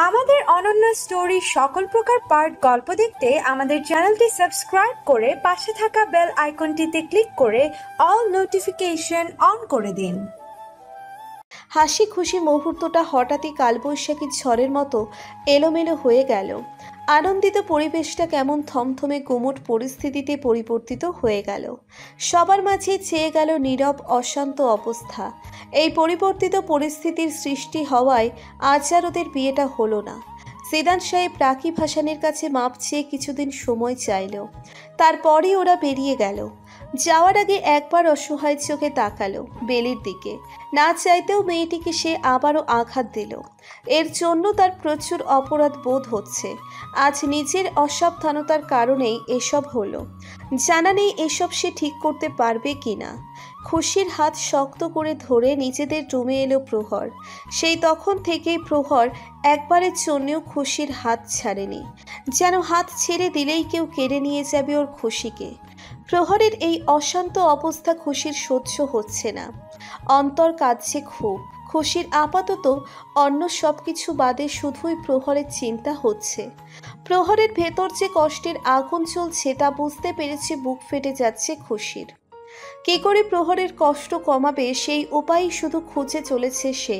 আমাদের অনন্য স্টোরি সকল প্রকার পার্ট গল্প দেখতে আমাদের চ্যানেলটি সাবস্ক্রাইব করে পাশে থাকা বেল আইকনটিতে ক্লিক করে অল নোটিফিকেশন অন করে দিন। হাসি খুশি মুহূর্তটা হঠাৎই কালবৈশাখী ঝড়ের মতো এলোমেলো হয়ে গেল। আনন্দিত পরিবেশটা কেমন থমথমে গুমোট পরিস্থিতিতে পরিবর্তিত হয়ে গেল। সবার মাঝে চেয়ে গেল নীরব অশান্ত অবস্থা। এই পরিবর্তিত পরিস্থিতির সৃষ্টি হওয়ায় আজ আর ওদের বিয়েটা হলো না। জিদান সাহেব রাকিব হাসানের কাছে মাপ চেয়ে কিছুদিন সময় চাইল, তারপরই ওরা বেরিয়ে গেল। যাওয়ার আগে একবার অসহায় চোখে তাকালো বেলির দিকে। না চাইতেও মেয়েটিকে সে আবারও আঘাত দিল। এর জন্য তার প্রচুর অপরাধ বোধ হচ্ছে। আজ নিজের অসাবধানতার কারণেই এসব হলো। জানা নেই এসব সে ঠিক করতে পারবে কিনা। খুশির হাত শক্ত করে ধরে নিজেদের রুমে এলো প্রহর। সেই তখন থেকেই প্রহর একবারের জন্যও খুশির হাত ছাড়েনি, যেন হাত ছেড়ে দিলেই কেউ কেড়ে নিয়ে যাবে ওর খুশিকে। প্রহরের এই অশান্ত অবস্থা খুশির সহ্য হচ্ছে না। অন্তর কাঁদছে খুব। খুশির আপাতত অন্য সব কিছু বাদে শুধুই প্রহরের চিন্তা হচ্ছে। প্রহরের ভেতর যে কষ্টের আগুন চলছে তা বুঝতে পেরেছে বুক ফেটে যাচ্ছে খুশির। কি করে প্রহরের কষ্ট কমাবে সেই উপায় শুধু খুঁজে চলেছে সে।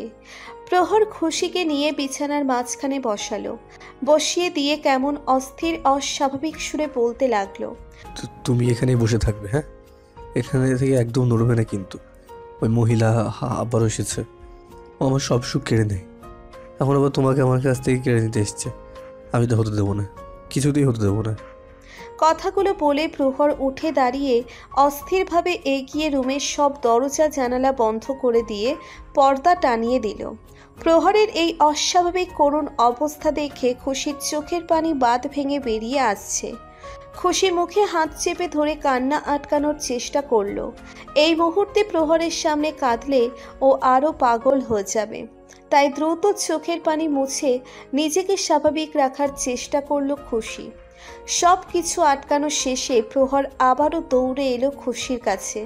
প্রহর খুশিকে নিয়ে বিছানার মাঝখানে বসালো। বসিয়ে দিয়ে কেমন অস্থির অস্বাভাবিক সুরে বলতে লাগলো, তুমি এখানেই বসে থাকবে, হ্যাঁ? এখানে থেকে একদম নড়বে না কিন্তু। ওই মহিলা আবার এসেছে, ও আমার সব সুখ কেড়ে নেয়। এখন আবার তোমাকে আমার কাছ থেকে কেড়ে নিতে এসছে। আমি তো হতে দেবো না, কিছুতেই হতে দেবো না। কথাগুলো বলে প্রহর উঠে দাঁড়িয়ে অস্থিরভাবে এগিয়ে রুমের সব দরজা জানালা বন্ধ করে দিয়ে পর্দা টানিয়ে দিল। প্রহরের এই অস্বাভাবিক করুণ অবস্থা দেখে খুশির চোখের পানি বাঁধ ভেঙে বেরিয়ে আসছে। খুশি মুখে হাত চেপে ধরে কান্না আটকানোর চেষ্টা করলো। এই মুহূর্তে প্রহরের সামনে কাঁদলে ও আরও পাগল হয়ে যাবে। তাই দ্রুত চোখের পানি মুছে নিজেকে স্বাভাবিক রাখার চেষ্টা করলো খুশি। সব কিছু আটকানো শেষে প্রহর আবারও দৌড়ে এলো খুশির কাছে।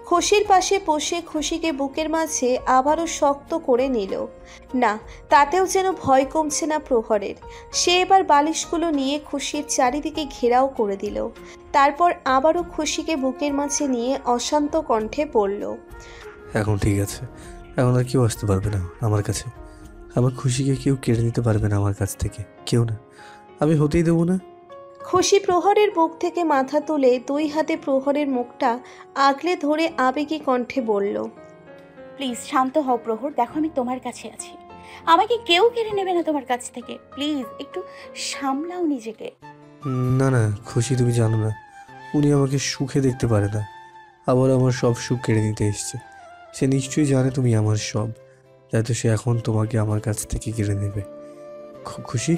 খুশির পাশে বসে খুশিকে বুকের মাঝে আবারও শক্ত করে নিল। না, তাতেও যেন ভয় কমছে না প্রহরের। সে এবার বালিশগুলো নিয়ে খুশির চারিদিকে ঘেরাও করে দিল। তারপর আবারও খুশিকে বুকের মাঝে নিয়ে অশান্ত কণ্ঠে বলল, এখন ঠিক আছে, এখন আর কেউ আসতে পারবে না আমার কাছে। আমার খুশিকে কেউ কেড়ে নিতে পারবে না আমার কাছ থেকে, কেউ না। আমি হতেই দেবো না। খুশি প্রহরের বুক থেকে মাথা তুলে দুই হাতে প্রহরের মুখটা আগলে ধরে আবেগী কণ্ঠে বলল, প্লিজ শান্ত হও প্রহর, দেখো আমি তোমার কাছে আছি। আমাকে কেউ কেড়ে নেবে না তোমার কাছ থেকে। প্লিজ একটু সামলাও নিজেকে। না না খুশি, তুমি জানো না, উনি আমাকে সুখে দেখতে পারে না, আবার আমার সব সুখ কেড়ে নিতে এসছে। সে নিশ্চয়ই জানে তুমি আমার সব, তাই তো সে এখন তোমাকে আমার কাছ থেকে কেড়ে নেবে। খুশি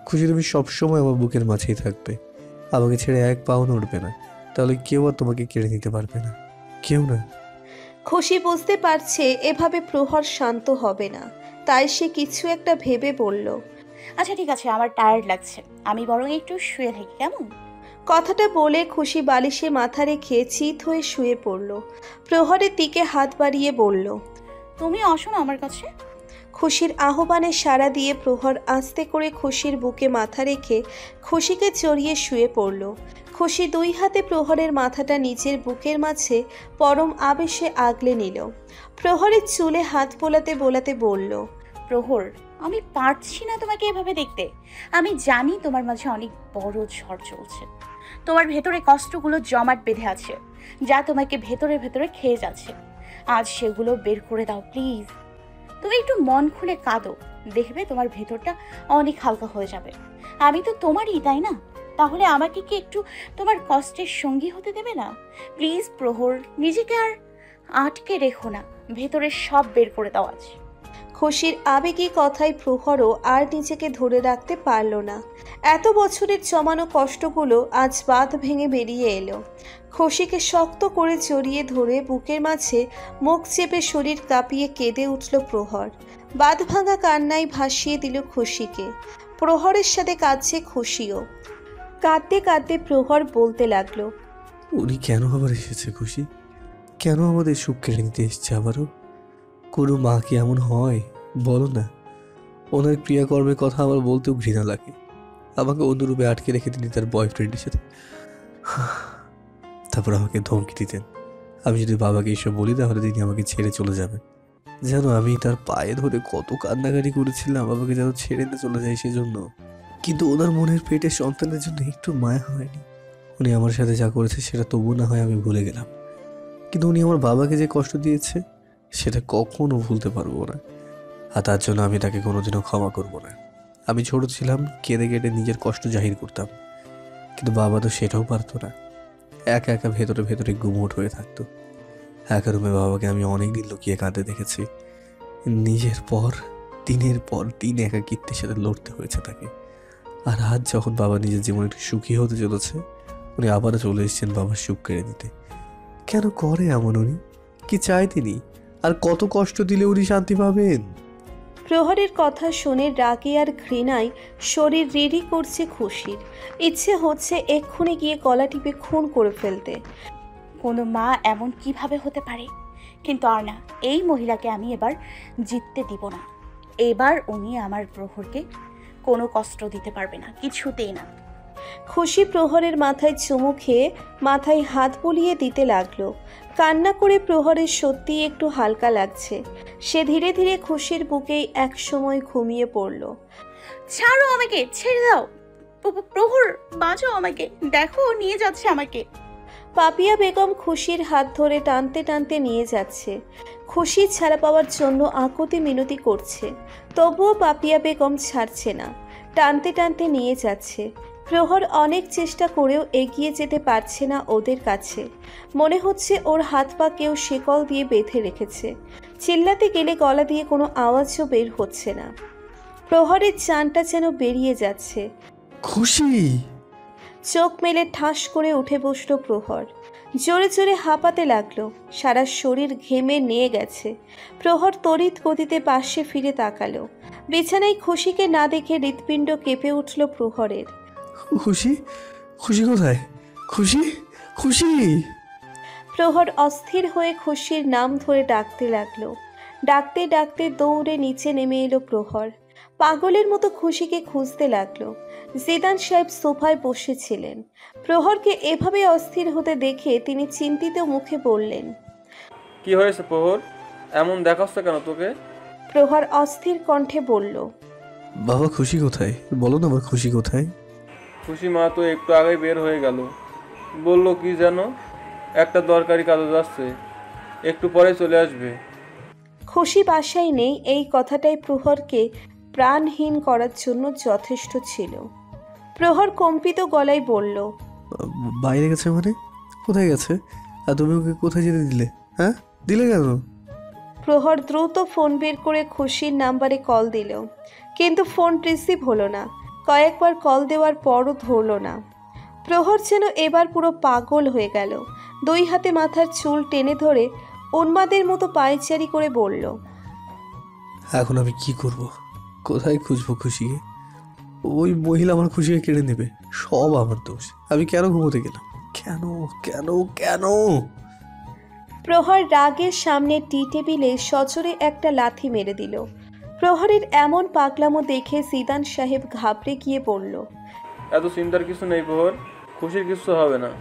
খুশি, তুমি সবসময় আমার বুকের মাঝেই থাকবে, আমাকে ছেড়ে এক পাও নড়বে না। তাহলে কেউ আর তোমাকে কেড়ে নিতে পারবে না, কেউ না। খুশি বুঝতে পারছে এভাবে প্রহর শান্ত হবে না, তাই সে কিছু একটা ভেবে বলল, আচ্ছা ঠিক আছে, আমার টায়ার্ড লাগছে, আমি বরং একটু শুয়ে থাকি, কেমন? কথাটা বলে খুশি বালিশে মাথা রেখে চিত হয়ে শুয়ে পড়ল। প্রহরের দিকে হাত বাড়িয়ে বলল, তুমি আসো না আমার কাছে। খুশির আহ্বানে সাড়া দিয়ে প্রহর আস্তে করে খুশির বুকে মাথা রেখে খুশিকে চড়িয়ে শুয়ে পড়ল। খুশি দুই হাতে প্রহরের মাথাটা নিজের বুকের মাঝে পরম আবেশে আগলে নিল। প্রহরের চুলে হাত বোলাতে বোলাতে বলল, প্রহর, আমি পারছি না তোমাকে এভাবে দেখতে। আমি জানি তোমার মাঝে অনেক বড় ঝড় চলছে। তোমার ভেতরে কষ্টগুলো জমাট বেঁধে আছে, যা তোমাকে ভেতরে ভেতরে খেয়ে যাচ্ছে। আজ সেগুলো বের করে দাও প্লিজ। তুমি একটু মন খুলে কাঁদো, দেখবে তোমার ভেতরটা অনেক হালকা হয়ে যাবে। আমি তো তোমারই, তাই না? তাহলে আমাকে কি একটু তোমার কষ্টের সঙ্গী হতে দেবে না? প্লিজ প্রহর, নিজেকে আর আটকে রেখো না, ভেতরে সব বের করে দাও আজ। খুশির আবেগী কথায় প্রহরও আর নিজেকে ধরে রাখতে পারল না। এত বছরের জমানো কষ্টগুলো আজ বাঁধ ভেঙে বেরিয়ে এলো। খুশিকে শক্ত করে জড়িয়ে ধরে বুকের মাঝে মুখ চেপে শরীর কাঁপিয়ে কেঁদে উঠল প্রহর। বাঁধ ভাঙা কান্নায় ভাসিয়ে দিল খুশিকে। প্রহরের সাথে কাঁদছে খুশিও। কাঁদতে কাঁদতে প্রহর বলতে লাগলো, উনি কেন আবার এসেছে খুশি? কেন আমাদের সুখ কেড়ে নিতে এসছে আবারও? কোনো মা কি এমন হয় বলো না? ও ওনার ক্রিয়াকর্মের কথা আমার বলতেও ঘৃণা লাগে। আমাকে অন্য রুমে আটকে রেখে তিনি তার বয়ফ্রেন্ডের সাথে তারপর আমাকে ধমকি দিতেন আমি যদি বাবাকে এসব বলি তাহলে তিনি আমাকে ছেড়ে চলে যাবেন। যেন আমি তার পায়ে ধরে কত কান্নাকাটি করেছিলাম বাবাকে যেন ছেড়ে না চলে যায় সেজন্য। কিন্তু ওনার মনের পেটে সন্তানের জন্য একটু মায়া হয়নি। উনি আমার সাথে যা করেছে সেটা তবু না হয় আমি ভুলে গেলাম, কিন্তু উনি আমার বাবাকে যে কষ্ট দিয়েছে সেটা কখনো ভুলতে পারবো না। আর তার জন্য আমি তাকে কোনোদিনও ক্ষমা করবো না। আমি ছোট ছিলাম, কেঁদে কেটে নিজের কষ্ট জাহির করতাম, কিন্তু বাবা তো সেটাও পারতো না। একা একা ভেতরে ভেতরে গুমোট হয়ে থাকতো। একা রুমে বাবাকে আমি অনেকদিন লুকিয়ে কাঁদতে দেখেছি। নিজের পর দিন একাকিত্বের সাথে লড়তে হয়েছে তাকে। আর আজ যখন বাবা নিজের জীবনে একটু সুখী হতে চলেছে, উনি আবারও চলে এসেছেন বাবার সুখ কেড়ে নিতে। কেন করে এমন উনি? কি চায় তিনি? আর কত কষ্ট দিলে উনি শান্তি পাবেন? প্রহরের কথা শুনে রাগে আর ঘৃণায় শরীর রেডি করছে খুশির। ইচ্ছে হচ্ছে এক্ষুনি গিয়ে গলা টিপে খুন করে ফেলতে। কোনো মা এমন কিভাবে হতে পারে? কিন্তু আর না, এই মহিলাকে আমি এবার জিততে দিব না। এবার উনি আমার প্রহরকে কোনো কষ্ট দিতে পারবে না, কিছুতেই না। খুশি প্রহরের মাথায় চুমু খেয়ে মাথায় হাত বুলিয়ে দিতে লাগলো। কান্না করে প্রহরের সত্যিই একটু হালকা লাগছে। সে ধীরে ধীরে খুশির বুকেই একসময় ঘুমিয়ে পড়ল। ছাড়ো আমাকে, ছেড়ে দাও। প্রহর, বাঁচাও আমাকে, দেখো নিয়ে যাচ্ছে আমাকে। পাপিয়া বেগম খুশির হাত ধরে টানতে টানতে নিয়ে যাচ্ছে। খুশি ছাড়া পাওয়ার জন্য আকুতি মিনতি করছে, তবুও পাপিয়া বেগম ছাড়ছে না। টানতে টানতে নিয়ে যাচ্ছে। প্রহর অনেক চেষ্টা করেও এগিয়ে যেতে পারছে না ওদের কাছে। মনে হচ্ছে ওর হাত পা কেউ শেকল দিয়ে বেঁধে রেখেছে। চিল্লাতে গেলে গলা দিয়ে কোনো আওয়াজও বের হচ্ছে না। প্রহরের চানটা যেন বেরিয়ে যাচ্ছে। খুশি! চোখ মেলে ঠাস করে উঠে বসল প্রহর। জোরে জোরে হাঁপাতে লাগলো। সারা শরীর ঘেমে নিয়ে গেছে। প্রহর তড়িৎ গতিতে পাশে ফিরে তাকালো। বিছানায় খুশিকে না দেখে হৃৎপিণ্ড কেঁপে উঠল প্রহরের। খুশি? খুশি কোথায়? খুশি! খুশি! প্রহর অস্থির হয়ে খুশির নাম ধরে ডাকতে লাগলো। ডাকতে ডাকতে দৌড়ে নিচে নেমে এলো প্রহর। পাগলের মতো খুশিকে খুঁজতে লাগলো। জিদান সাহেব সোফায় বসেছিলেন। প্রহরকে এভাবে অস্থির হতে দেখে তিনি চিন্তিত মুখে বললেন, কি হয়েছে প্রহর? এমন দেখাচ্ছে কেন তোকে? প্রহর অস্থির কণ্ঠে বলল, বাবা খুশি কোথায়? বলো না, আমার খুশি কোথায়? খুশি মা তো একটু আগেই বের হয়ে গেল, বললো কি যেন একটা দরকারি কাজে যাচ্ছে, একটু পরে চলে আসবে। খুশি বাসায় নেই এই কথাটাই প্রহরকে প্রাণহীন করার জন্য যথেষ্ট ছিল। প্রহর কম্পিত গলায় বলল, বাইরে গেছে মানে? কোথায় গেছে? আর তুমি ওকে কোথায় যেতে দিলে? হ্যাঁ, দিলে কেন? প্রহর দ্রুত ফোন বের করে খুশির নাম্বারে কল দিল, কিন্তু ফোন রিসিভ হলো না। কয়েকবার কল দেওয়ার পরও ধরল না। প্রহর যেন এবার পুরো পাগল হয়ে গেল। দুই হাতে মাথার চুল টেনে ধরে উন্মাদের মতো পায়চারি করে বলল, এখন আমি কি করব? কোথায় খুঁজবো খুশিকে? ওই মহিলা আমার খুশিকে কেড়ে নেবে। সব আমার দোষ। আমি কেন ঘুমোতে গেলাম? কেন কেন কেন? প্রহর রাগের সামনে টি টেবিলে সজোরে একটা লাথি মেরে দিল। প্রহরের এমন পাগলামো দেখে জিদান সাহেব ঘাবড়ে গিয়ে বলল, এত চিন্তার কিছু নেই প্রহর, খুশির কিছু হবে না।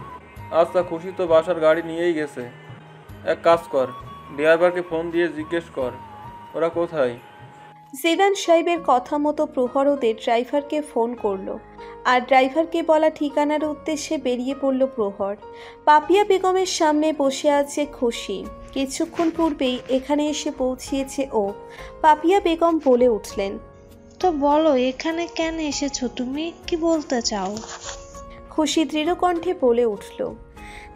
আচ্ছা, খুশি তো বাসার গাড়ি নিয়েই গেছে। এক কাজ কর, ড্রাইভারকে ফোন দিয়ে জিজ্ঞেস কর ওরা কোথায়। জিদান সাহেবের কথা মতো প্রহর ওদের ড্রাইভারকে ফোন করলো, আর ড্রাইভারকে বলা ঠিকানার উদ্দেশ্যে বেরিয়ে পড়ল প্রহর। পাপিয়া বেগমের সামনে বসে আছে খুশি। কিছুক্ষণ পূর্বেই এখানে এসে পৌঁছিয়েছে ও। পাপিয়া বেগম বলে উঠলেন, তো বলো এখানে কেন এসেছো তুমি? কি বলতে চাও? খুশি দৃঢ় কণ্ঠে বলে উঠল,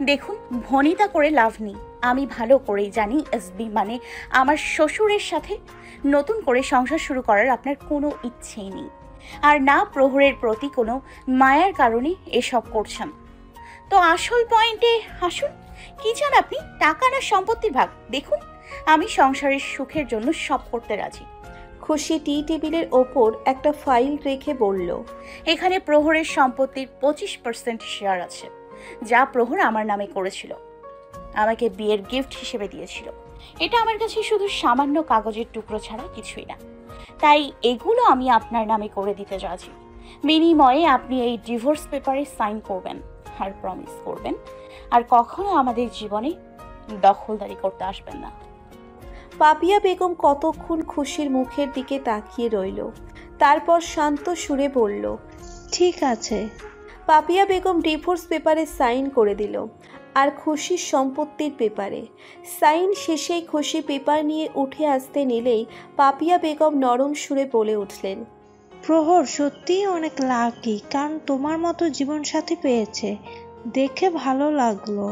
দেখুন, ভনিতা করে লাভ নেই। আমি ভালো করেই জানি এসবি মানে আমার শ্বশুরের সাথে নতুন করে সংসার শুরু করার আপনার কোনো ইচ্ছেই নেই, আর না প্রহরের প্রতি কোনো মায়ার কারণে এসব করছেন। তো আসল পয়েন্টে আসুন, কি চান আপনি? টাকা না সম্পত্তির ভাগ? দেখুন, আমি সংসারের সুখের জন্য সব করতে রাজি। খুশি টি টেবিলের ওপর একটা ফাইল রেখে বলল, এখানে প্রহরের সম্পত্তির 25% শেয়ার আছে, যা প্রহর আমার নামে করেছিল, আমাকে বিয়ের গিফট হিসেবে দিয়েছিল। এটা আমার কাছে শুধু সামান্য কাগজের টুকরো ছাড়া কিছুই না। তাই এগুলো আমি আপনার নামে করে দিতে যাচ্ছি। বিনিময়ে আপনি এই ডিভোর্স পেপারে সাইন করবেন আর প্রমিস করবেন আর কখনো আমাদের জীবনে দখলদারি করতে আসবেন না। পাপিয়া বেগম কতক্ষণ খুশির মুখের দিকে তাকিয়ে রইল, তারপর শান্ত সুরে বলল, ঠিক আছে। পাপিয়া বেগম ডিভোর্স পেপারে সাইন করে দিল, আর খুশির সম্পত্তির পেপারে সাইন শেষেই খুশি পেপার নিয়ে উঠে আসতে নিলেই পাপিয়া বেগম নরম সুরে বলে উঠলেন, প্রহর সত্যিই অনেক লাকি, কারণ তোমার মতো জীবনসাথী পেয়েছে, দেখে ভালো লাগলো।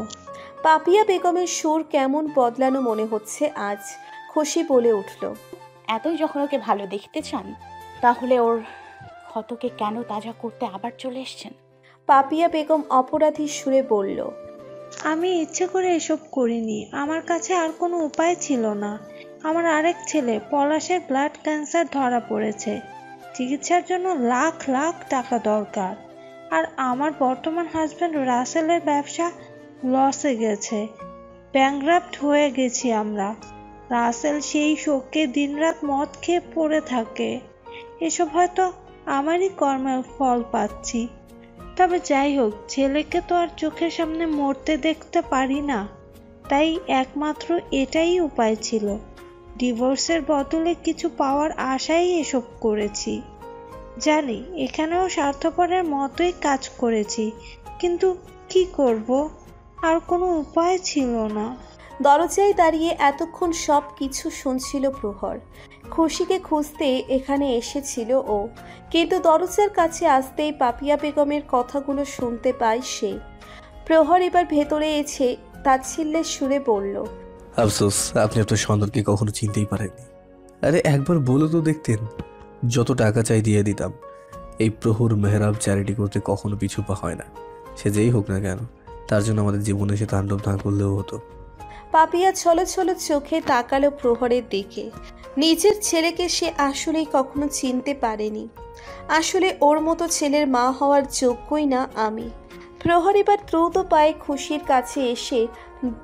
পাপিয়া বেগমের সুর কেমন বদলানো মনে হচ্ছে আজ। খুশি বলে উঠল, এতই যখন ওকে ভালো দেখতে চান তাহলে ওর ক্ষতকে কেন তাজা করতে আবার চলে এসছেন? পাপিয়া বেগম অপরাধীর সুরে বলল, আমি ইচ্ছে করে এসব করিনি, আমার কাছে আর কোনো উপায় ছিল না। আমার আরেক ছেলে পলাশের ব্লাড ক্যান্সার ধরা পড়েছে, চিকিৎসার জন্য লাখ লাখ টাকা দরকার। আর আমার বর্তমান হাজব্যান্ড রাসেলের ব্যবসা লসে গেছে, ব্যাংক্রাফট হয়ে গেছি আমরা। রাসেল সেই শোকে দিনরাত মদ খেয়ে পড়ে থাকে। এসব হয়তো আমারই কর্মের ফল পাচ্ছি। তবে যাই হোক, ছেলেকে তো আর চোখের সামনে মরতে দেখতে পারি না, তাই একমাত্র এটাই উপায় ছিল। ডিভোর্সের বদলে কিছু পাওয়ার আশাই এসব করেছি। জানি এখানেও স্বার্থপরের মতোই কাজ করেছি, কিন্তু কি করব, আর কোনো উপায় ছিল না। দরজায় দাঁড়িয়ে এতক্ষণ সব কিছু শুনছিল প্রহর। খুশিকে খুঁজতে এখানে এসেছিল ও, কিন্তু দরজার কাছে আসতেই পাপিয়া বেগমের কথাগুলো শুনতে পায় সে। প্রহর এবার ভেতরে এসে তাচ্ছিল্যের সুরে বলল, আফসোস, আপনি আপনার সন্তানকে কখনো চিনতেই পারেননি। আরে একবার বলে তো দেখতেন, যত টাকা চাই দিয়ে দিতাম। এই প্রহর মেহরাব চ্যারিটি করতে কখনো পিছু পা হয় না, সে যেই হোক না কেন। তার জন্য আমাদের জীবনে সে তাণ্ডব না করলেও হতো। পাপিয়া ছলো ছলো চোখে তাকালো প্রহরের দিকে। নিজের ছেলেকে সে আসলেই কখনো চিনতে পারেনি। আসলে ওর মতো ছেলের মা হওয়ার যোগ্যই না আমি। প্রহর এবার দ্রুত পায়ে খুশির কাছে এসে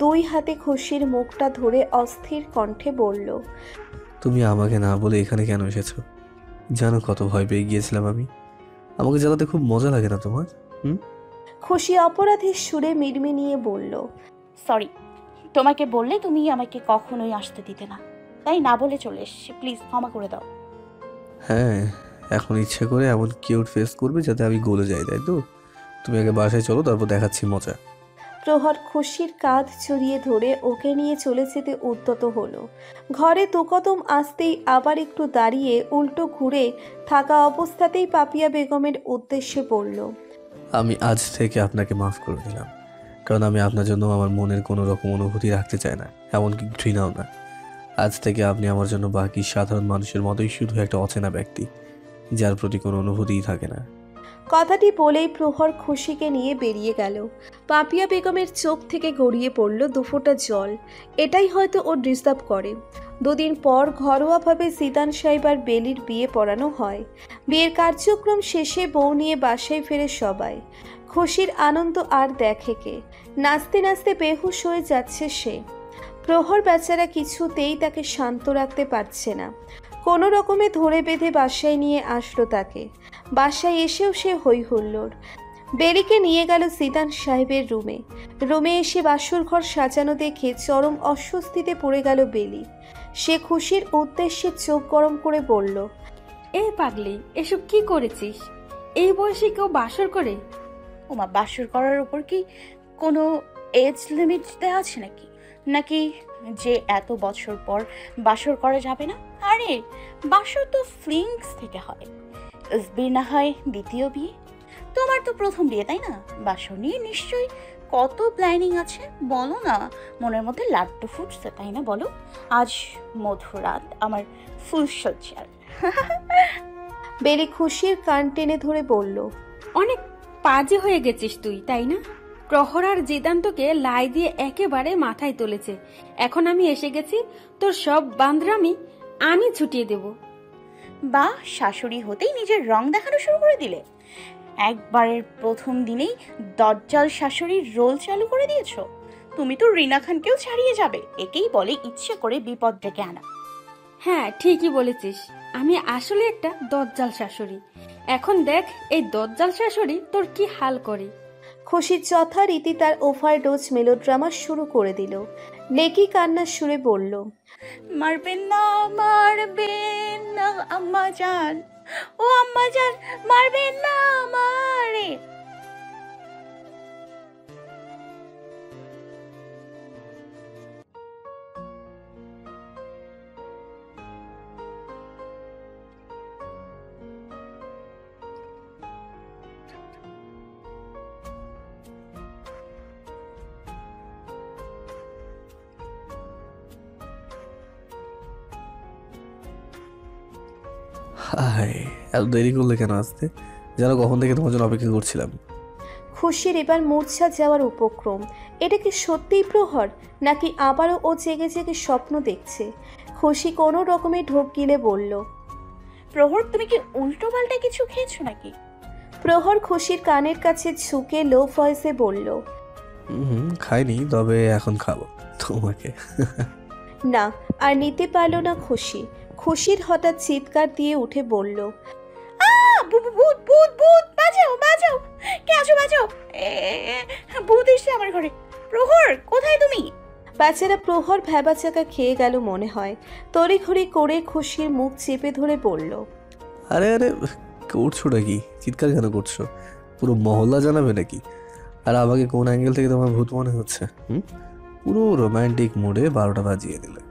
দুই হাতে খুশির মুখটা ধরে অস্থির কণ্ঠে বলল, তুমি আমাকে না বলে এখানে কেন এসেছো? জানো কত ভয় পেয়ে গিয়েছিলাম আমি। আমাকে জ্বালাতে খুব মজা লাগে না তোমার? খুশি অপরাধীর সুরে মিড়মিড়িয়ে বলল, সরি, তোমাকে বললে তুমি আমাকে কখনোই আসতে দিতে না, তাই না বলে চলে এসেছি। প্লিজ ক্ষমা করে দাও। হ্যাঁ, এখন ইচ্ছে করে এমন কিউট ফেস করবে যাতে আমি গলে যাই, তাই তো? তুমি আগে বাসায় চলো, তারপর দেখাচ্ছি মজা। প্রহর খুশির কাঁধ জড়িয়ে ধরে ওকে নিয়ে চলে যেতে উদ্যত হলো। ঘরে দুকদম আসতেই আবার একটু দাঁড়িয়ে উল্টো ঘুরে থাকা অবস্থাতেই পাপিয়া বেগমের উদ্দেশ্যে বলল, আমি আজ থেকে আপনাকে মাফ করে দিলাম, কারণ আমি আপনার জন্য আমার মনের কোনো রকম অনুভূতি রাখতে চাই না, এমনকি ঘৃণাও না। আজ থেকে আপনি আমার জন্য বাকি সাধারণ মানুষের মতোই শুধু একটা অচেনা ব্যক্তি, যার প্রতি কোনো অনুভূতিই থাকে না। কথাটি বলেই প্রহর খুশিকে নিয়ে বেরিয়ে গেল। পাপিয়া বেগমের চোখ থেকে গড়িয়ে পড়ল দুফোঁটা জল। এটাই হয়তো ও ডিস্টার্ব করে। দুদিন পর ঘরোয়াভাবে সিদান সাহেব আর বেলির বিয়ে পড়ানো হয়। বিয়ের কার্যক্রম শেষে বউ নিয়ে বাসায় ফেরে সবাই। খুশির আনন্দ আর দেখে কে। নাচতে নাচতে বেহুশ হয়ে যাচ্ছে সে। প্রহর বেচারা কিছুতেই তাকে শান্ত রাখতে পারছে না। কোনো রকমে ধরে বেঁধে বাসায় নিয়ে আসলো তাকে। বাসায় এসেও সে হই হুল্লোড়। বেলিকে নিয়ে গেল সিদান সাহেবের রুমে এসে বাসর ঘর সাজানো দেখে চরম অস্বস্তিতে পড়ে গেল বেলি। সে খুশির উদ্দেশ্যে চোখ গরম করে বলল, এই পাগলি, এসব কি করেছিস? এই বয়সে কেউ বাসর করে? ওমা, বাসর করার উপর কি কোনো এজ লিমিট দেওয়া আছে নাকি? নাকি যে এত বছর পর বাসর করা যাবে না? আরে বাসর তো ফ্লিংস থেকে হয়, বিয়ে না হয় দ্বিতীয় বিয়ে। তোমার তো প্রথম বিয়ে, তাই না? বাসর নিয়ে নিশ্চয়ই কত প্ল্যানিং আছে, বলো না। মনের মধ্যে লাড্ডু ফুটছে, তাই না? বলো, আজ মধুরাত আমার ফুলসজ্জার। বেলি খুশির কান টেনে ধরে বলল, অনেক পাজি হয়ে গেছিস তুই, তাই না? প্রহর আর জিদান্তকে লাই দিয়ে একেবারে মাথায় তুলেছে। এখন আমি এসে গেছি, তোর সব বান্দরামি আমি ছুটিয়ে দেব। বা শাশুড়ি হতেই নিজের রং দেখানো শুরু করে দিলে। একবারের প্রথম দিনেই দজ্জাল শাশুড়ির রোল চালু করে দিয়েছো। তুমি তো রিনা খানকেও ছাড়িয়ে যাবে। একেই বলে ইচ্ছে করে বিপদ ডেকে আনা। হ্যাঁ, ঠিকই বলেছিস। আমি আসলে একটা দজ্জাল শাশুড়ি। এখন দেখ এই দজ্জাল শাশুড়ি তোর কি হাল করে। খুশির যথারীতি তার ওভারডোজ মেলোড্রামা শুরু করে দিল। লেকি কান্নার সুরে বলল, মারবেন না, মারবেন না আম্মা জান, ও আম্মা জান, মারবেন না আমারে। হাই, এত দেরি করলে কেন আসতে? যেন কখন থেকে তোমার জন্য অপেক্ষা করছিলাম। খুশির এবার মূর্ছা যাওয়ার উপক্রম। এটা কি সত্যিই প্রহর, নাকি আবারও ও জেগে জেগে স্বপ্ন দেখছে? খুশি কোনো রকমে ঢোক গিলে বলল, প্রহর, তুমি কি উল্টো পাল্টা কিছু খেয়েছো নাকি? প্রহর খুশির কানের কাছে ঝুঁকে লো ভয়েসে বলল, খাইনি, তবে এখন খাবো তোমাকে। না, আর নিতে পারল না খুশি। খুশির হঠাৎ চিৎকার দিয়ে উঠে বলল, ভূত ভূত ভূত ভূত, বাঁচাও বাঁচাও, কে আছো বাঁচাও, ভূত এসছে আমার ঘরে। প্রহর, কোথায় তুমি? বেচারা প্রহর ভ্যাবাচাকা খেয়ে গেল মনে হয়। তড়িঘড়ি করে খুশির মুখ চেপে ধরে বলল, আরে আরে, করছো নাকি? চিৎকার কেন করছো? পুরো মহল্লা জানাবে নাকি? আর আমাকে কোন অ্যাঙ্গেল থেকে তোমার ভূত মনে হচ্ছে? পুরো রোমান্টিক মোডে 12টা বাজিয়ে দিলে।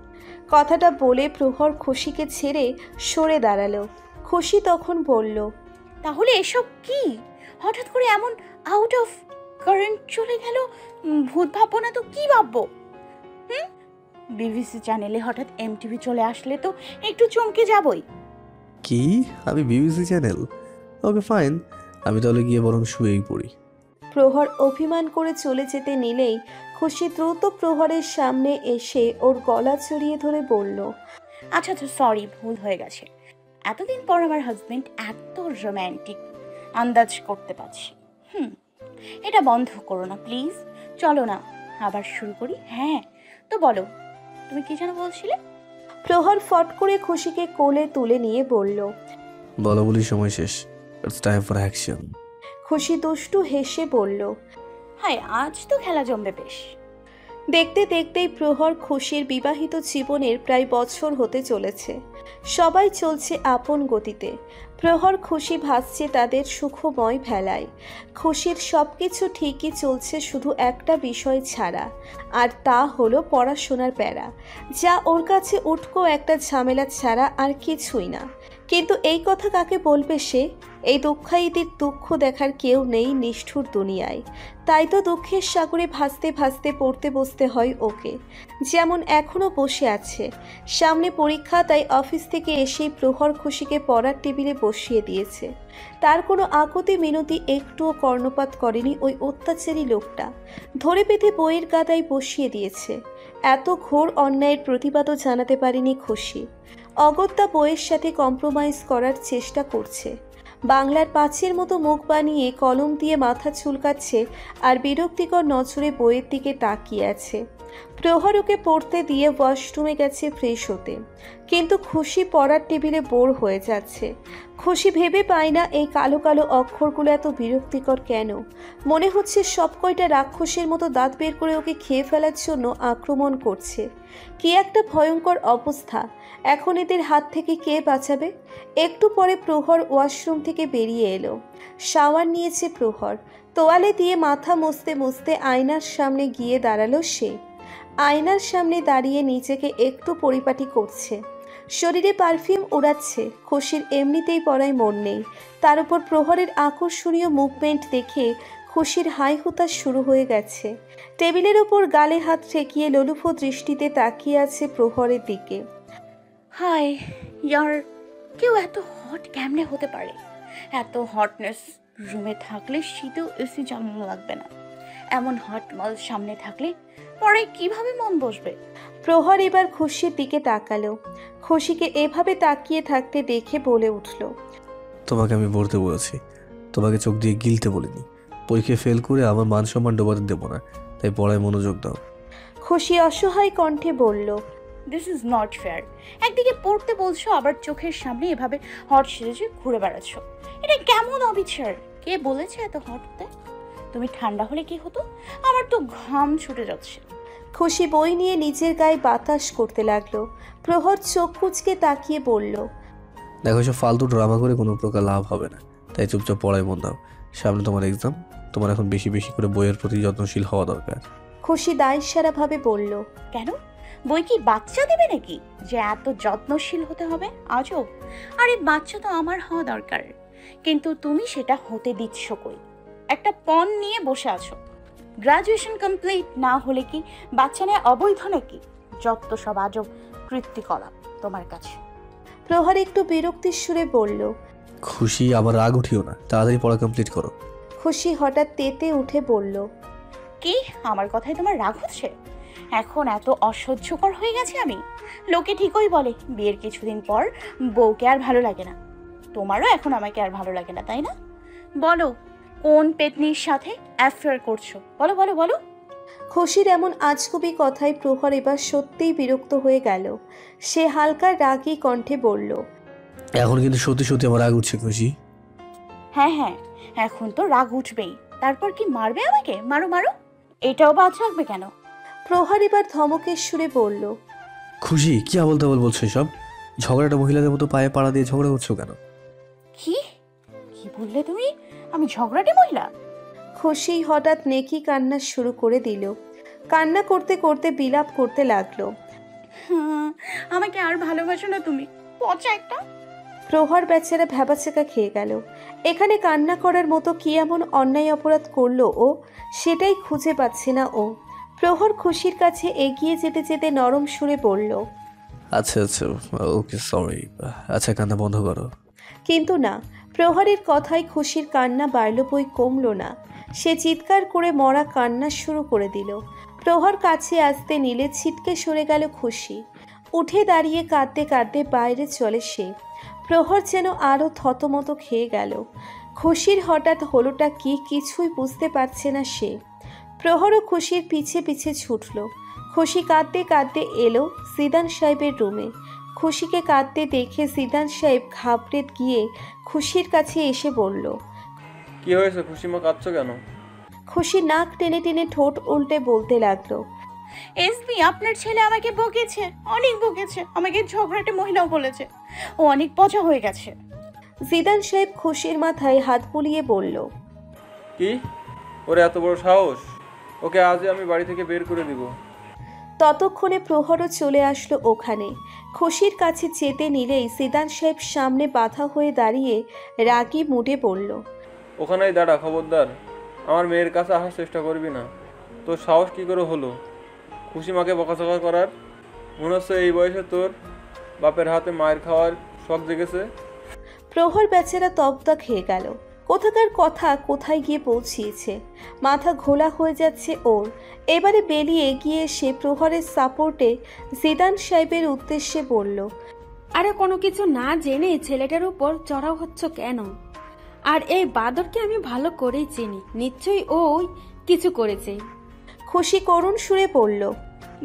কথাটা বলে প্রহর খুশিকে ছেড়ে সরে দাঁড়ালো। খুশি তখন বলল, তাহলে এসব কি? হঠাৎ করে এমন আউট অফ কারেন্ট চলে গেল। ভূত ভাববো না তো কি ভাববো? বিবিসি চ্যানেলে হঠাৎ এমটিভি চলে আসলে তো একটু চমকে যাবই। কি? আমি বিবিসি চ্যানেল? ওকে ফাইন, আমি তাহলে গিয়ে বরং শুয়েই পড়ি। প্রহর অভিমান করে চলে যেতে নিলেই খুশি দ্রুত প্রহরের সামনে এসে ওর গলা জড়িয়ে ধরে বলল, আচ্ছা আচ্ছা, সরি, ভুল হয়ে গেছে। এতদিন পর আমার হাজবেন্ড এত রোম্যান্টিক আন্দাজ করতে পারছি। এটা বন্ধ করো না প্লিজ, চলো না আবার শুরু করি। হ্যাঁ তো বলো, তুমি কি যেন বলছিলে? প্রহর ফট করে খুশিকে কোলে তুলে নিয়ে বলল, বলো বলি সময় শেষ, ইটস টাইম ফর অ্যাকশন। খুশি দুষ্টু হেসে বলল, হায়, আজ তো খেলা জমবে বেশ। দেখতে দেখতেই প্রহর খুশির বিবাহিত জীবনের প্রায় বছর হতে চলেছে। সবাই চলছে আপন গতিতে। প্রহর খুশি ভাসছে তাদের সুখময় ভেলায়। খুশির সবকিছু ঠিকই চলছে, শুধু একটা বিষয় ছাড়া, আর তা হলো পড়াশোনার প্যারা, যা ওর কাছে উটকো একটা ঝামেলা ছাড়া আর কিছুই না। কিন্তু এই কথা কাকে বলবে সে? এই দুঃখায়ীদের দুঃখ দেখার কেউ নেই নিষ্ঠুর দুনিয়ায়। তাই তো দুঃখের সাগরে ভাসতে ভাসতে পড়তে বসতে হয় ওকে, যেমন এখনও বসে আছে। সামনে পরীক্ষা, তাই অফিস থেকে এসেই প্রহর খুশিকে পড়ার টেবিলে বসিয়ে দিয়েছে। তার কোনো আকুতি মিনতি একটুও কর্ণপাত করেনি ওই অত্যাচারী লোকটা। ধরে পেতে বইয়ের গাদায় বসিয়ে দিয়েছে। এত ঘোর অন্যায়ের প্রতিবাদও জানাতে পারেনি খুশি। অগত্যা বইয়ের সাথে কম্প্রোমাইজ করার চেষ্টা করছে। বাংলার পাঁচের মতো মুখ বানিয়ে কলম দিয়ে মাথা চুলকাচ্ছে আর বিরক্তিকর নজরে বইয়ের দিকে তাকিয়ে আছে। প্রহর ওকে পড়তে দিয়ে ওয়াশরুমে গেছে ফ্রেশ হতে, কিন্তু খুশি পড়ার টেবিলে বোর হয়ে যাচ্ছে। খুশি ভেবে পায় না এই কালো কালো অক্ষরগুলো এত বিরক্তিকর কেন। মনে হচ্ছে সব কয়টা রাক্ষসের মতো দাঁত বের করে ওকে খেয়ে ফেলার জন্য আক্রমণ করছে। কি একটা ভয়ঙ্কর অবস্থা! এখন এদের হাত থেকে কে বাঁচাবে? একটু পরে প্রহর ওয়াশরুম থেকে বেরিয়ে এলো। শাওয়ার নিয়েছে প্রহর। তোয়ালে দিয়ে মাথা মুছতে মুছতে আয়নার সামনে গিয়ে দাঁড়ালো সে। আয়নার সামনে দাঁড়িয়ে নিজেকে একটু পরিপাটি করছে। শরীরে পারফিউম উড়াচ্ছে। খুশির এমনিতেই পড়ায় মন নেই, তার উপর প্রহরের আকর্ষণীয় মুভমেন্ট দেখে খুশির হাই হুতাশ শুরু হয়ে গেছে। টেবিলের ওপর গালে হাত ঠেকিয়ে লোলুপ দৃষ্টিতে তাকিয়ে আছে প্রহরের দিকে। হায় ইয়ার, কেউ এত হট কেমনে হতে পারে? এত হটনেস রুমে থাকলে শীতেও এসি চালানো লাগবে না। এমন হট মাল সামনে থাকলে পরে কিভাবে মন বসবে? প্রহর এবার খুশির দিকে তাকালো। খুশিকে এভাবে তাকিয়ে থাকতে দেখে বলে উঠল, তোমাকে আমি পড়তে বলেছি, তোমাকে চোখ দিয়ে গিলতে বলিনি। পরীক্ষায় ফেল করে আমার মান সম্মান ডোবাতে দেবো না, তাই পড়ায় মনোযোগ দাও। খুশি অসহায় কণ্ঠে বলল, দিস ইজ নট ফেয়ার। একদিকে পড়তে বলছো, আবার চোখের সামনে এভাবে হট সেজে ঘুরে বেড়াচ্ছ। এটা কেমন অবিচার? কে বলেছে এত হট হতে? তুমি ঠান্ডা হলে কি হতো? আমার তো ঘাম ছুটে যাচ্ছে। খুশি বই নিয়ে নিজের গায়ে বাতাস করতে লাগলো। প্রহর চোখ কুঁচকে তাকিয়ে বলল, দেখো, সব ফালতু ড্রামা করে কোনো প্রকার লাভ হবে না, তাই চুপচাপ পড়ায় মন দাও। সামনে তোমার এক্সাম, তোমার এখন বেশি বেশি করে বইয়ের প্রতি যত্নশীল হওয়া দরকার। খুশি দায়সারাভাবে বলল, কেন? বই কি বাচ্চা দেবে নাকি যে এত যত্নশীল হতে হবে? আজব। আরে বাচ্চা তো আমার হওয়া দরকার, কিন্তু তুমি সেটা হতে দিচ্ছ কই? একটা পণ নিয়ে বসে আছো। গ্রাজুয়েশন কমপ্লিট না হলে কি বাচ্চা নেওয়া অবৈধ নাকি? যত সব আজব কৃত্তিকলাপ তোমার কাছে। প্রহর একটু বিরক্তির সুরে বলল। খুশি, আবার রাগ উঠিও না, তাড়াতাড়ি পড়া কমপ্লিট করো। খুশি হঠাৎ তেতে উঠে বলল, কি আমার কথায় তোমার রাগ হচ্ছে? এখন এত অসহ্যকর হয়ে গেছে আমি। লোকে ঠিকই বলে বিয়ের কিছুদিন পর বউকে আর ভালো লাগে না। তোমারও এখন আমাকে আর ভালো লাগে না, তাই না? বলো, কোন পেতনির সাথে অ্যাফেয়ার করছো? বলো বলো বলো। খুশির এমন আজগুবি কথায় প্রহর এবার সত্যিই বিরক্ত হয়ে গেল। সে হালকা রাগী কণ্ঠে বলল, এখন কিন্তু সত্যি সত্যি আমার রাগ উঠছে খুশি। হ্যাঁ হ্যাঁ, এখন তো রাগ উঠবেই। তারপর কি মারবে আমাকে? মারো মারো। এটাও বাদ রাখবে কেন? প্রহর এবার ধমকের সুরে বলল, খুশি, কি আবল তাবল বলছো এসব? ঝগড়াটা মহিলাদের মতো পায়ে পাড়া দিয়ে ঝগড়া করছো কেন? কি কি বললে তুমি? আমি ঝগড়াটে মহিলা? খুশি হঠাৎ নেকি কান্না শুরু করে দিল। কান্না করতে করতে বিলাপ করতে লাগলো। আমাকে আর ভালোবাসো না তুমি, পচা একটা। প্রহর বেচারা ভ্যাবাচেকা খেয়ে গেল। এখানে কান্না করার মতো কি এমন অন্যায় অপরাধ করলো ও? সেটাই খুঁজে পাচ্ছে না ও। প্রহর খুশির কাছে এগিয়ে যেতে যেতে নরম সুরে বলল, আচ্ছা আচ্ছা, ওকে, সরি। আচ্ছা, কান্না বন্ধ করো। কিন্তু না, প্রহরের কথায় খুশির কান্না বাড়ল বই কমল না। সে চিৎকার করে মরা কান্না শুরু করে দিল। প্রহর কাছে আসতে নিলে ছিটকে সরে গেল খুশি। উঠে দাঁড়িয়ে কাঁদতে কাঁদতে বাইরে চলে সে। প্রহর যেন আরও থতমত খেয়ে গেল। খুশির হঠাৎ হলোটা কি কিছুই বুঝতে পারছে না সে। প্রহরও খুশির পিছে পিছে ছুটল। খুশি কাঁদতে কাঁদতে এলো জিদান সাহেবের রুমে। খুশিকে কাঁদতে দেখে জিদান সাহেব ঘাবড়ে গিয়ে খুশির কাছে এসে বলল, কি হয়েছে খুশিমা, কাঁদছো কেন? খুশি নাক টেনে টেনে ঠোঁট উল্টে বলতে লাগলো, এসবি, আপনার ছেলে আমাকে বকেছে, অনেক বকেছে। আমাকে ঝগড়াটে মহিলাও বলেছে। ও অনেক পচা হয়ে গেছে। জিদান সাহেব খুশির মাথায় হাত বুলিয়ে বলল, কি? ওর এত বড় সাহস? ওকে আজই আমি বাড়ি থেকে বের করে দিব। ততক্ষণে প্রহরও চলে আসলো ওখানে। খুশির কাছে যেতে নিলেই জিদান সাহেব সামনে বাধা হয়ে দাঁড়িয়ে রাগী মুডে বলল, ওখানেই দাঁড়া, খবরদার আমার মেয়ের কাছে আসার চেষ্টা করবি না। তোর সাহস কি করে হলো খুশিমাকে বকাঝকা করার? মনে হচ্ছে এই বয়সে তোর বাপের হাতে মায়ের খাওয়ার শখ জেগেছে। প্রহর বেচারা তবদা খেয়ে গেল। কোথাকার কথা কোথায় গিয়ে পৌঁছিয়েছে। মাথা ঘোলা হয়ে যাচ্ছে ওর। এবারে বেরিয়ে গিয়ে সে প্রহরের সাপোর্টে জিদান সাহেবের উদ্দেশ্যে বলল, আরে কোনো কিছু না জেনে ছেলেটার উপর চড়াও হচ্ছ কেন? আর এই বাদরকে আমি ভালো করেই চিনি, নিশ্চয়ই ওই কিছু করেছে। খুশি করুণ সুরে বলল,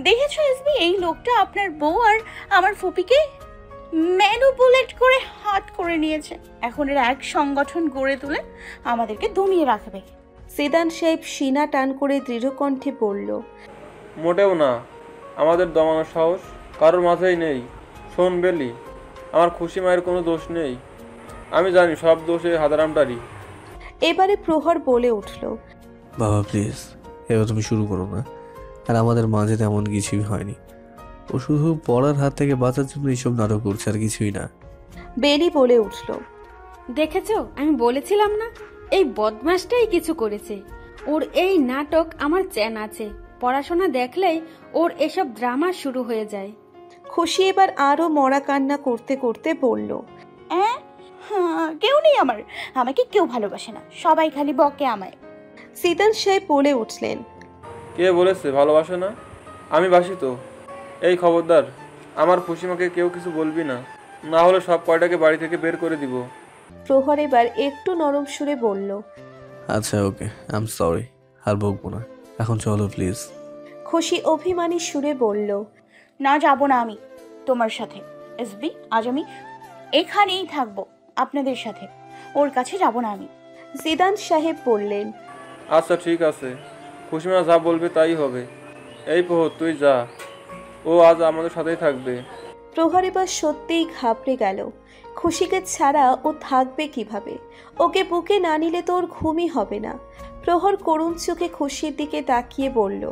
দেখেছো এসবি, এই লোকটা আপনার বউ আর আমার ফুপিকে ম্যানুপুলেট করে হাত করে নিয়েছে। এখন এর এক সংগঠন গড়ে তুলে আমাদেরকে দমিয়ে রাখবে। জিদান সাহেব সিনা টান করে দৃঢ় কণ্ঠে বলল, মোটেও না, আমাদের দমানোর সাহস কারোর মাঝেই নেই। শোন বেলি, আমার খুশি মায়ের কোনো দোষ নেই। আমি জানি সব দোষে হাদারামটারই। এবারে প্রহর বলে উঠল, বাবা প্লিজ, এবার তুমি শুরু করো না। আর আমাদের মাঝে তেমন কিছুই হয়নি। ও শুধু পড়ার হাত থেকে বাঁচার জন্য এইসব নাটক করছে, আর কিছুই না। বেলি বলে উঠল, দেখেছো, আমি বলেছিলাম না এই বদমাসটাই কিছু করেছে। ওর এই নাটক আমার চ্যান আছে। পড়াশোনা দেখলেই ওর এসব ড্রামা শুরু হয়ে যায়। খুশি এবার আরও মরা কান্না করতে করতে বলল, হ্যাঁ, কেউ নেই আমার। আমাকে কেউ ভালোবাসে না, সবাই খালি বকে আমায়। জিদান সাহেব বলে উঠলেন, কে বলেছে ভালোবাসে না? আমি বাসি তো। এই খবরদার, আমার খুশিমাকে কেউ কিছু বলবি না, না হলে সব কয়টাকে বাড়ি থেকে বের করে দিব। প্রহর এবার একটু নরম সুরে বলল, আচ্ছা ওকে, আই এম সরি, আর বকবো না। এখন চলো প্লিজ। খুশি অভিমানী সুরে বলল, না, যাব না আমি তোমার সাথে। এসবি, আজ আমি এখানেই থাকবো আপনাদের সাথে, ওর কাছে যাব না আমি। জিদান সাহেব বললেন, আচ্ছা ঠিক আছে, খুশিমা যা বলবে তাই হবে। এই প্রহর তুই যা, ও আজ আমাদের সাথেই থাকবে। প্রহর এবার সত্যিই ঘাবড়ে গেল। খুশিকে ছাড়া ও থাকবে কিভাবে? ওকে বুকে না নিলে তো ওর ঘুমই হবে না। প্রহর করুণ চোখে খুশির দিকে তাকিয়ে বলল,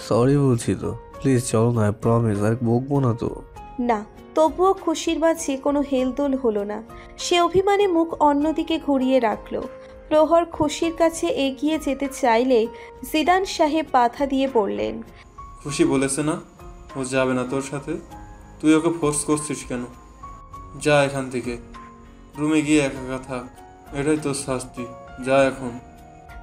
সরি বলছি তো, প্লিজ চলো না, প্রমিস, আর বকবো না তো। না। তবুও খুশির মাঝে কোনো হেলদোল হলো না। সে অভিমানে মুখ অন্যদিকে ঘুরিয়ে রাখল। প্রহর খুশির কাছে এগিয়ে যেতে চাইলে জিদান সাহেব বাধা দিয়ে বললেন, খুশি বলেছে না ও যাবে না তোর সাথে, তুই ওকে ফোর্স করছিস কেন? যা এখান থেকে, রুমে গিয়ে একা একা থাক, এটাই তোর শাস্তি, যা এখন।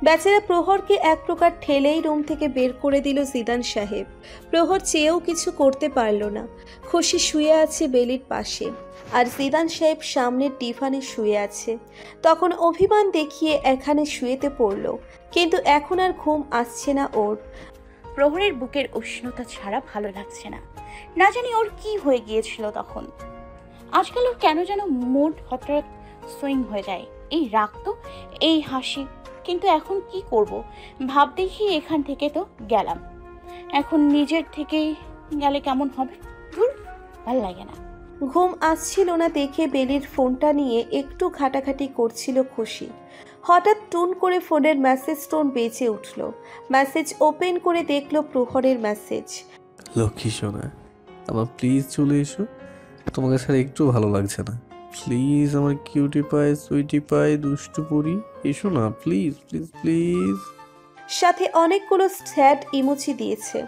বেচারা প্রহরকে এক প্রকার ঠেলেই রুম থেকে বের করে দিল জিদান সাহেব। প্রহর চেয়েও কিছু করতে পারল না। খুশি শুয়ে আছে বেলির পাশে, আর জিদান সাহেব সামনের ডিভানে শুয়ে আছে। তখন অভিমান দেখিয়ে এখানে শুয়েতে পড়ল, কিন্তু এখন আর ঘুম আসছে না ওর। প্রহরের বুকের উষ্ণতা ছাড়া ভালো লাগছে না। না জানি ওর কি হয়ে গিয়েছিল তখন। আজকাল ওর কেন যেন মুড হঠাৎ সুইং হয়ে যায়। এই রাগ তো, এই হাসি, কিন্তু এখন কি করব? ভাব দেখি এখান থেকে তো গেলাম, এখন নিজের থেকেই গেলে কেমন হবে? ধুর, ভাল লাগে না। ঘুম আসছিল না দেখে বেলির ফোনটা নিয়ে একটু ঘাটাঘাটি করছিল খুশি। হঠাৎ টুন করে ফোনের মেসেজ টোন বেজে উঠল। মেসেজ ওপেন করে দেখলো প্রহরের মেসেজ। লক্ষ্মী সোনা, আমার প্লিজ চলে এসো, তোমাকে ছাড়া একটু ভালো লাগছে না। প্লিজ আমার কিউটি পাই, সুইটি পাই, দুষ্টু পরি, এসো না প্লিজ প্লিজ প্লিজ। সাথে অনেকগুলো স্যাড ইমোজি দিয়েছে।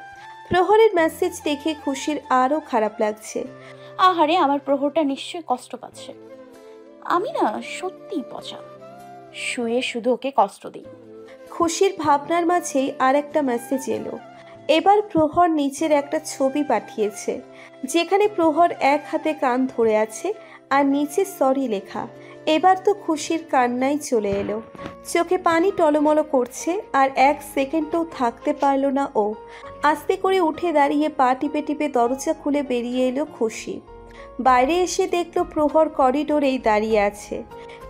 প্রহরের মেসেজ দেখে খুশির আরও খারাপ লাগছে। আহারে, আমার প্রহরটা নিশ্চয়ই কষ্ট পাচ্ছে। আমি না সত্যিই পচা, শুয়ে শুধু ওকে কষ্ট দিই। খুশির ভাবনার মাঝেই আর একটা মেসেজ এলো। এবার প্রহর নিচের একটা ছবি পাঠিয়েছে, যেখানে প্রহর এক হাতে কান ধরে আছে আর নিচে সরি লেখা। এবার তো খুশির কান্নাই চলে এলো। চোখে পানি টলমলো করছে, আর এক সেকেন্ডও থাকতে পারল না ও। আস্তে করে উঠে দাঁড়িয়ে পা টিপে টিপে দরজা খুলে বেরিয়ে এলো খুশি। বাইরে এসে দেখলো প্রহর করিডোরেই দাঁড়িয়ে আছে।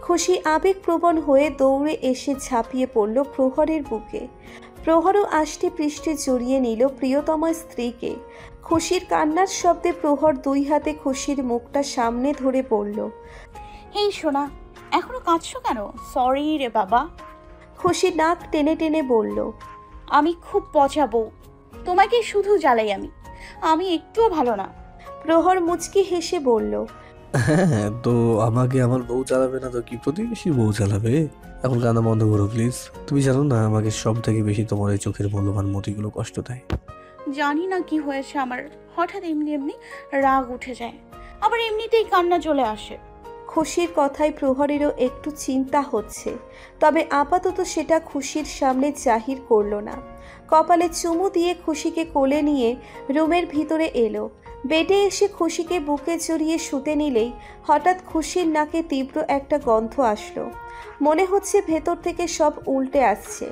খুশি আবেগপ্রবণ হয়ে দৌড়ে এসে ঝাঁপিয়ে পড়ল প্রহরের বুকে। প্রহরও আষ্টে পৃষ্ঠে জড়িয়ে নিল প্রিয়তমা স্ত্রীকে। খুশির কান্নার শব্দে প্রহর দুই হাতে খুশির মুখটা সামনে ধরে পড়ল। এই সোনা, এখনো কাঁদছো কেন? সরি রে বাবা। খুশি নাক টেনে টেনে বলল, আমি খুব পচা বউ, তোমাকে শুধু জ্বালাই আমি। আমি একটুও ভালো না। প্রহর মুচকি হেসে বলল, হ্যাঁ, তো আমাকে আমার বউ চালাবে না তো কি প্রতিবেশীর বউ চালাবে? এখন কান্না বন্ধ করো প্লিজ। তুমি জানো না আমাকে সব থেকে বেশি তোমার এই চোখের মূল্যবান মতিগুলো কষ্ট দেয়। জানি না কি হয়েছে আমার, হঠাৎ এমনি এমনি রাগ উঠে যায়, আবার এমনিতেই কান্না চলে আসে। খুশির কথায় প্রহরেরও একটু চিন্তা হচ্ছে, তবে আপাতত সেটা খুশির সামনে জাহির করল না। কপালে চুমু দিয়ে খুশিকে কোলে নিয়ে রুমের ভিতরে এলো। বেডে এসে খুশিকে বুকে জড়িয়ে শুতে নিলেই হঠাৎ খুশির নাকে তীব্র একটা গন্ধ আসলো। মনে হচ্ছে ভেতর থেকে সব উল্টে আসছে।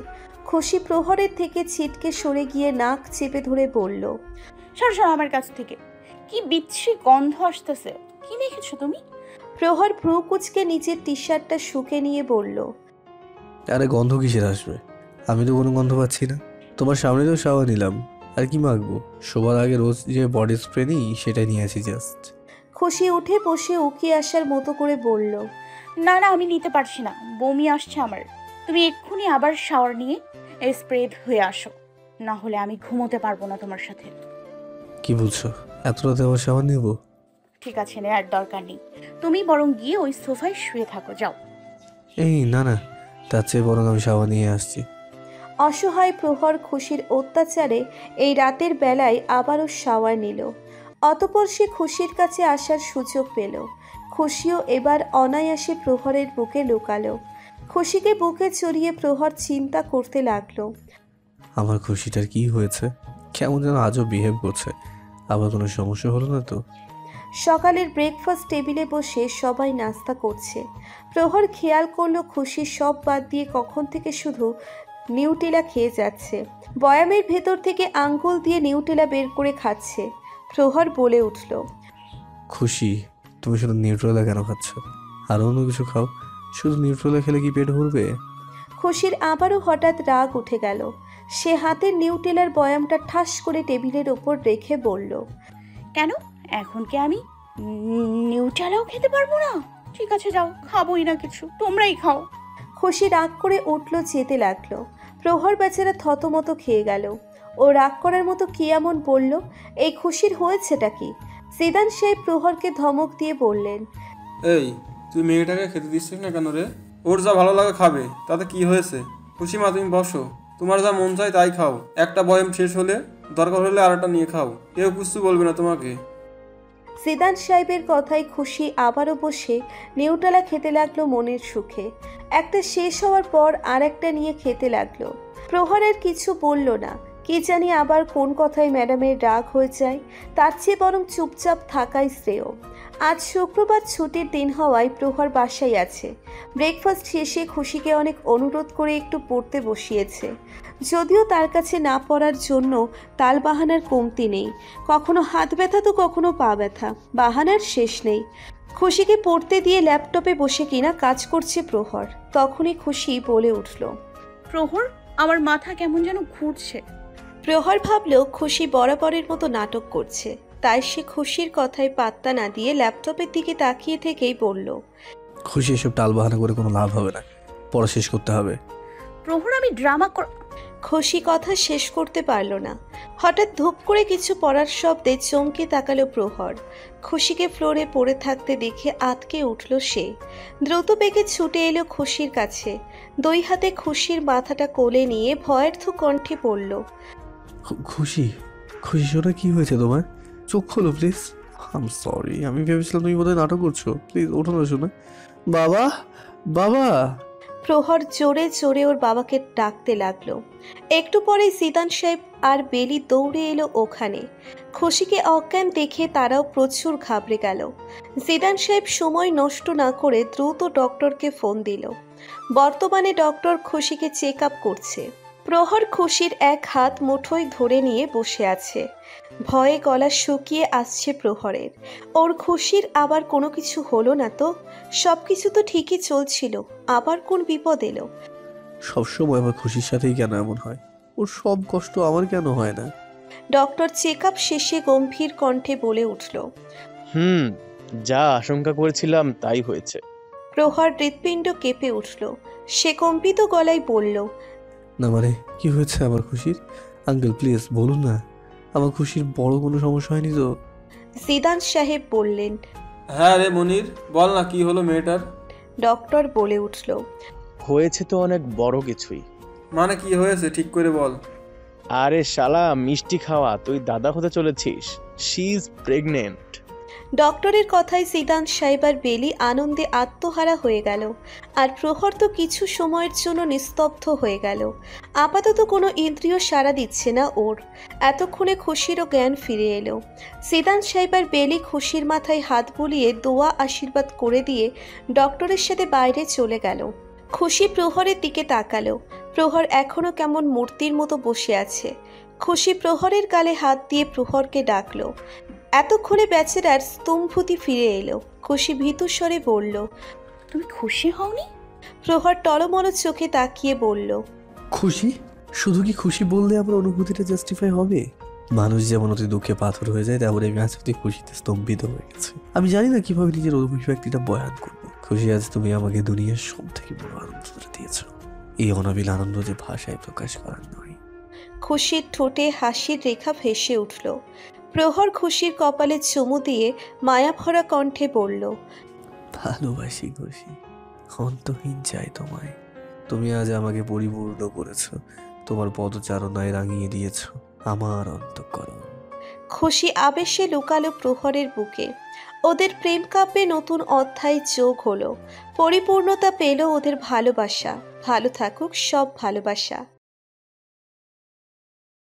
খুশি প্রহরের থেকে ছিটকে সরে গিয়ে নাক চেপে ধরে বলল, সর সর আমার কাছ থেকে, কি বিচ্ছিরি গন্ধ আসতেছে। কি দেখেছো তুমি? প্রহর ভ্রু কুচকে নিচের টি শার্টটা শুকে নিয়ে বলল, আরে গন্ধ কিসের আসবে? আমি তো কোনো গন্ধ পাচ্ছি না। তোমার সামনে তো শাওয়ার নিলাম, আর কি মাখবো? শোবার আগে রোজ যে বডি স্প্রে নিই সেটাই নিয়ে আসি জাস্ট। খুশি উঠে বসে উকি আসার মতো করে বলল, না না, আমি নিতে পারছি না, বমি আসছে আমার। তুমি এক্ষুনি আবার শাওয়ার নিয়ে স্প্রে হয়ে আসো, না হলে আমি ঘুমোতে পারবো না তোমার সাথে। কি বলছো? এত রাতে আবার শাওয়ার নেবো? ঠিক আছে, নেওয়ার দরকার নেই, তুমি বরং গিয়ে ওই সোফায় শুয়ে থাকো, যাও। এই না না, তার চেয়ে বরং আমি শাওয়ার নিয়ে আসছি। অসহায় প্রহর খুশির অত্যাচারে এই রাতের বেলায় আবারও শাওয়ার নিল। অতপর সে খুশির কাছে আসার সুযোগ পেল। খুশিও এবার অনায়াসে প্রহরের বুকে লুকালো। খুশিকে বুকে চড়িয়ে প্রহর চিন্তা করতে লাগলো, আমার খুশিটার কি হয়েছে? কেমন যেন আজও বিহেভ করছে। আবার কোনো সমস্যা হলো না তো? সকালের ব্রেকফাস্ট টেবিলে বসে সবাই নাস্তা করছে। প্রহর খেয়াল করলো খুশি সব বাদ দিয়ে কখন থেকে শুধু নিউটেলা খেয়ে যাচ্ছে। বয়ামের ভেতর থেকে আঙ্গুল দিয়ে নিউটেলা বের করে খাচ্ছে। প্রহর বলে উঠল। খুশি, তুমি শুধু নিউট্রেলা কেন খাচ্ছ? আরও অন্য কিছু খাও। শুধু নিউট্রেলা খেলে কি পেট ভরবে? খুশির আবারও হঠাৎ রাগ উঠে গেল। সে হাতের নিউটেলার বয়ামটা ঠাস করে টেবিলের ওপর রেখে বলল, কেন এখন কি আমি নিউটেলাও খেতে পারবো না? ঠিক আছে যাও, খাবোই না কিছু, তোমরাই খাও। খুশি রাগ করে উঠল, যেতে লাগলো। প্রহর বেচারা থতমত খেয়ে গেল। ও রাগ করার মতো কি এমন বলল? এই খুশির হয়েছেটা কি? জিদান সাহেব প্রহরকে ধমক দিয়ে বললেন, এই, তুই মেয়েটাকে খেতে দিচ্ছিস না কেন রে? ওর যা ভালো লাগে খাবে, তাতে কি হয়েছে? খুশি মা, তুমি বসো, তোমার যা মন চায় তাই খাও। একটা বয়াম শেষ হলে দরকার হলে আরেকটা নিয়ে খাও, কেউ কিছু বলবে না তোমাকে। জিদান সাহেবের কথায় খুশি আবারও বসে নিউটেলা খেতে লাগলো মনের সুখে। একটা শেষ হওয়ার পর আর একটা নিয়ে খেতে লাগলো। প্রহরের কিছু বলল না। কি জানি আবার কোন কথায় ম্যাডামের রাগ হয়ে যায়। তার চেয়ে বরং চুপচাপ থাকাই শ্রেয়। আজ শুক্রবার ছুটির দিন হওয়ায় প্রহর বাসায় আছে। ব্রেকফাস্ট শেষে খুশিকে অনেক অনুরোধ করে একটু পড়তে বসিয়েছে। যদিও তার কাছে না পড়ার জন্য তালবাহানার কমতি নেই। কখনো হাত ব্যথা তো কখনো পা ব্যথা, বাহানার শেষ নেই। খুশিকে পড়তে দিয়ে ল্যাপটপে বসে কিনা কাজ করছে প্রহর। তখনই খুশি বলে উঠল, প্রহর, আমার মাথা কেমন যেন ঘুরছে। প্রহর ভাবল খুশি বরাবরের মতো নাটক করছে, তাই সে খুশির কথায় পাত্তা না দিয়ে ল্যাপটপের দিকে তাকিয়ে থেকেই বলল, খুশি, এসব টালবাহানা করে কোনো লাভ হবে না, পড়া শেষ করতে হবে। প্রহর, আমি ড্রামা খুশি কথা শেষ করতে পারল না। হঠাৎ ধূপ করে কিছু পড়ার শব্দে চমকে তাকালো প্রহর। খুশিকে ফ্লোরে পড়ে থাকতে দেখে আতকে উঠল সে। দ্রুত বেগে ছুটে এলো খুশির কাছে। দুই হাতে খুশির মাথাটা কোলে নিয়ে ভয়ার্থ কণ্ঠে পড়ল, খুশি, খুশি শোনা, কি হয়েছে তোমার? চোখ খোলো প্লিজ। আম সরি, আমি ভেবেছিলাম তুমি বোধহয় নাটক করছো। প্লিজ ওঠো না শোনা। বাবা, বাবা। প্রহর জোরে জোরে ওর বাবাকে ডাকতে লাগলো। একটু পরেই জিদান সাহেব আর বেলি দৌড়ে এলো ওখানে। খুশিকে অজ্ঞান দেখে তারাও প্রচুর ঘাবড়ে গেল। জিদান সাহেব সময় নষ্ট না করে দ্রুত ডক্টরকে ফোন দিল। বর্তমানে ডক্টর খুশিকে চেক আপ করছে। প্রহর খুশির এক হাত মুঠোয় ধরে নিয়ে বসে আছে। ভয়ে গলা শুকিয়ে আসছে প্রহরের। ওর খুশির আবার কোনো কিছু হলো না তো? সব কিছু তো ঠিকই চলছিল, আবার কোন বিপদ এলো? সবসময় আমার খুশির সাথেই কেন এমন হয়? ওর সব কষ্ট আমার কেন হয় না? ডক্টর চেক আপ শেষে গম্ভীর কণ্ঠে বলে উঠল, যা আশঙ্কা করেছিলাম তাই হয়েছে। প্রহর হৃৎপিণ্ড কেঁপে উঠল। সে কম্পিত গলায় বলল, না মানে কি হয়েছে আমার খুশির? আঙ্কেল প্লিজ বলুন না, আমার খুশির বড় কোনো সমস্যা হয়নি তো? জিদান সাহেব বললেন, হ্যাঁ রে মনির, বল না কি হলো মেয়েটার? ডক্টর বলে উঠল, হয়েছে তো অনেক বড় কিছুই। মানে কি হয়েছে ঠিক করে বল। আরে শালা, মিষ্টি খাওয়া, তুই দাদা হতে চলেছিস। She is pregnant. ডক্টরের কথায় জিদান সাহেব আর বেলি আনন্দে আত্মহারা হয়ে গেল। আর প্রহর তো কিছু সময়ের জন্য নিস্তব্ধ হয়ে গেল। আপাতত কোনো ইন্দ্রিয় সাড়া দিচ্ছে না ওর। এতক্ষণে খুশিরও জ্ঞান ফিরে এলো। জিদান সাহেব আর বেলি খুশির মাথায় হাত বুলিয়ে দোয়া আশীর্বাদ করে দিয়ে ডক্টরের সাথে বাইরে চলে গেল। খুশি প্রহরের দিকে তাকালো। প্রহর এখনো কেমন মূর্তির মতো বসে আছে। খুশি প্রহরের গালে হাত দিয়ে প্রহরকে ডাকলো। এতক্ষণে বেচারার স্তম্ভতি ফিরে এলো। খুশি ভীতু স্বরে বলল, তুমি খুশি হওনি? প্রহর টলমল চোখে তাকিয়ে বলল, খুশি? শুধু কি খুশি বললে আমার অনুভূতিটা জাস্টিফাই হবে? মানুষ যেমন অতি দুঃখে পাথর হয়ে যায়, তেমন আমি আজ অতি খুশিতে স্তম্ভিত হয়ে গেছে। আমি জানি না কিভাবে নিজের অভিব্যক্তিটা বয়ান করবো। খুশি, আজ তুমি আমাকে দুনিয়ার সব থেকে বড় আনন্দ দিয়েছ। এই অনাবিল আনন্দ যে ভাষায় প্রকাশ করার নয়। খুশির ঠোঁটে হাসির রেখা ভেসে উঠল। প্রহর খুশির কপালে চুমু দিয়ে মায়াভরা কণ্ঠে বলল, ভালোবাসি খুশি, অন্তহীন চাই তোমায়। তুমি আজ আমাকে পরিপূর্ণ করেছ, তোমার পদচারণায় রাঙিয়ে দিয়েছ আমার অন্তঃকরণ। খুশি আবেশে লুকালো প্রহরের বুকে। ওদের প্রেম কাব্যে নতুন অধ্যায় যোগ হলো। পরিপূর্ণতা পেল ওদের ভালোবাসা। ভালো থাকুক সব ভালোবাসা।